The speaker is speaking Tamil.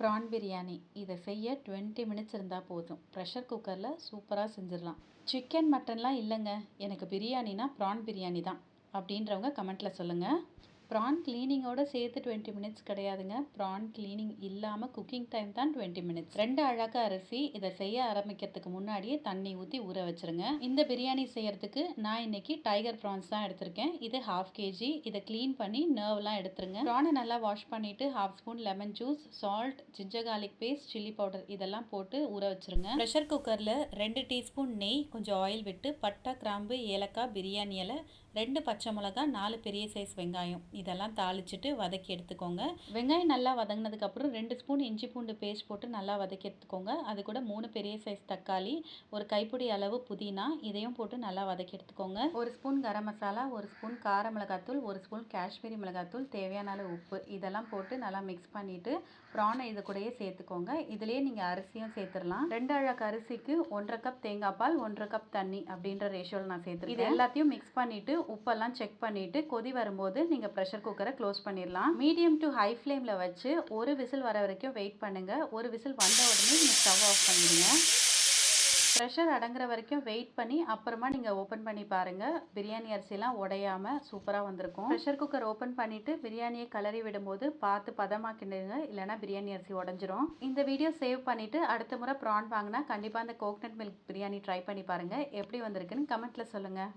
ப்ரான் பிரியாணி இதை செய்ய 20 மினிட்ஸ் இருந்தால் போதும். ப்ரெஷர் குக்கரில் சூப்பராக செஞ்சிடலாம். சிக்கன் மட்டன்லாம் இல்லைங்க, எனக்கு பிரியாணினா ப்ரான் பிரியாணி தான் அப்படின்றவங்க கமெண்ட்டில் சொல்லுங்கள். ப்ரான் க்ளீனிங்கோடு சேர்த்து 20 மினிட்ஸ் கிடையாதுங்க. ப்ரான் க்ளீனிங் இல்லாமல் குக்கிங் டைம் தான் 20 மினிட்ஸ். 2 அழகு அரிசி இதை செய்ய ஆரம்பிக்கிறதுக்கு முன்னாடியே தண்ணி ஊற்றி ஊற வச்சுருங்க. இந்த பிரியாணி செய்கிறதுக்கு நான் இன்னைக்கு டைகர் ப்ரான்ஸ் தான் எடுத்திருக்கேன். இது 1/2 kg. இதை க்ளீன் பண்ணி நர்வ்லாம் எடுத்துருங்க. ப்ரானை நல்லா வாஷ் பண்ணிவிட்டு 1/2 spoon lemon juice, salt, ginger garlic paste, chilli powder இதெல்லாம் போட்டு ஊற வச்சுருங்க. ப்ரெஷர் குக்கரில் 2 டீஸ்பூன் நெய், கொஞ்சம் ஆயில் விட்டு பட்டை, கிராம்பு, ஏலக்காய், பிரியாணி இலை, 2 பச்சை மிளகாய், 4 பெரிய சைஸ் வெங்காயம் இதெல்லாம் தாளிச்சிட்டு வதக்கி எடுத்துக்கோங்க. வெங்காயம் நல்லா வதங்கினதுக்கப்புறம் 2 ஸ்பூன் இஞ்சி பூண்டு பேஸ்ட் போட்டு நல்லா வதக்கி எடுத்துக்கோங்க. அது கூட 3 பெரிய சைஸ் தக்காளி, ஒரு கைப்பிடி அளவு புதினா இதையும் போட்டு நல்லா வதக்கி எடுத்துக்கோங்க. 1 ஸ்பூன் கரம் மசாலா, 1 ஸ்பூன் கார மிளகாத்தூள், 1 ஸ்பூன் காஷ்மீரி மிளகாத்தூள், தேவையான அளவு உப்பு இதெல்லாம் போட்டு நல்லா மிக்ஸ் பண்ணிவிட்டு ப்ரானை இது கூடயே சேர்த்துக்கோங்க. இதுலேயே நீங்கள் அரிசியும் சேர்த்துடலாம். 2 அழகு அரிசிக்கு 1/2 கப் தேங்காய் பால், 1/2 கப் தண்ணி அப்படின்ற ரேஷியோவில் நான் சேர்த்துருக்கேன். இது எல்லாத்தையும் மிக்ஸ் பண்ணிவிட்டு உப்பெல்லாம் செக் பண்ணிவிட்டு கொதி வரும்போது நீங்கள் ப்ரெஷர் குக்கரை க்ளோஸ் பண்ணிடலாம். மீடியம் டு ஹை ஃப்ளேமில் வச்சு ஒரு விசில் வர வரைக்கும் வெயிட் பண்ணுங்கள். ஒரு விசில் வந்த உடனே நீங்கள் ஸ்டவ் ஆஃப் பண்ணிடுங்க. ப்ரெஷர் அடங்குற வரைக்கும் வெயிட் பண்ணி அப்புறமா நீங்கள் ஓப்பன் பண்ணி பாருங்கள். பிரியாணி அரிசிலாம் உடையாமல் சூப்பராக வந்திருக்கும். ப்ரெஷர் குக்கர் ஓப்பன் பண்ணிவிட்டு பிரியாணியை கிளறி விடும்போது பார்த்து பதமாக்கிடுங்க, இல்லைனா பிரியாணி அரிசி உடஞ்சிரும். இந்த வீடியோ சேவ் பண்ணிவிட்டு அடுத்த முறை ப்ரான் வாங்கினா கண்டிப்பாக அந்த கோகனட் மில்க் பிரியாணி ட்ரை பண்ணி பாருங்கள். எப்படி வந்திருக்குன்னு கமெண்ட்டில் சொல்லுங்கள்.